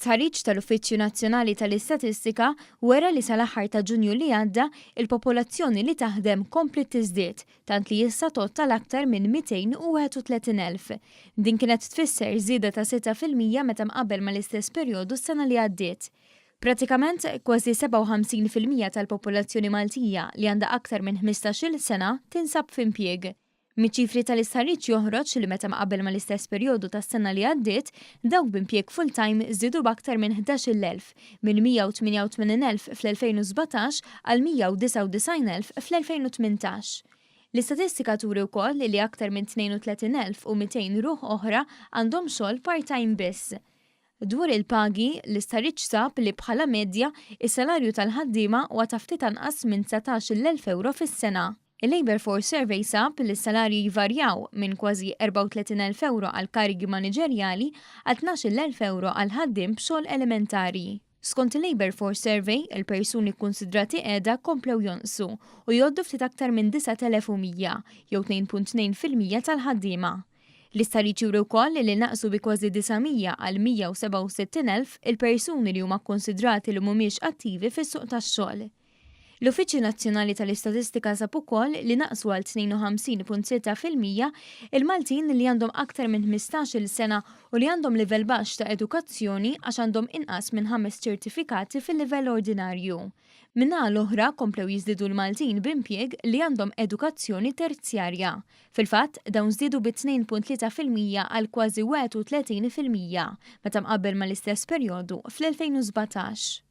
Stħarriġ tal-Uffiċċju Nazzjonali tal-Istatistika wera li sal-aħħar ta' Ġunju li għadda il-popolazzjoni li taħdem komplet tiżdied tant li issa tottal aktar minn 231,000. Din kienet tfisser żieda ta' 6% meta mqabbel mal-istess perjodu s-sena li għaddiet. Pratikament kważi 57% tal-popolazzjoni Maltija li għandha aktar minn 15-il sena tinsab f'impjieg. Miċ-ċifri tal-istħarriġ joħroġ li meta mqabbel mal-istess perjodu tas-sena li għaddiet, dawk b'impjieg full-time żdiedu b'aktar minn 11,000 minn 188,000 fl-2017 għal 199,000 fl-2018. L-istatistika turi wkoll li aktar minn 32,200 ruħ oħra għandhom xogħol part-time biss. Dwar il-pagi, l-istħarriġ sab li bħala medja is-salarju tal-ħaddiema huwa ta' ftit anqas minn 19,000 euro fis-sena. Il-Labour Force Survey sab li s-salarji jivarjaw minn kważi 34,000 euro għal karigi maniġerjali għal 12,000 euro għal ħaddiem b'xogħol elementari. Skont il-Labour Force Survey, il-persuni kkunsidrati qiegħda komplew jonqsu u jgħoddu ftit aktar minn 9,100 jew 2.2% tal-ħaddiema. L-istħarriġ juri wkoll li naqsu bi kważi 900 għal 167,000 il-persuni li huma kkunsidrati li mhumiex attivi fis-suq tax-xogħol. L-Uffiċċju Nazzjonali tal-Istatistika sab ukoll li naqsu għal 52.6% il-Maltin li għandhom aktar minn 15-il sena u li għandhom livell baxx ta' edukazzjoni għax għandhom inqas minn 5 ċertifikati fil-livell ordinarju. Minnaħa l-oħra komplew jiżdiedu l-Maltin b'impjieg li għandhom edukazzjoni terzjarja. Fil-fatt, dawn żdiedu bi 2.3% għal kważi 31% meta mqabbel mal-istess perjodu fl-2017.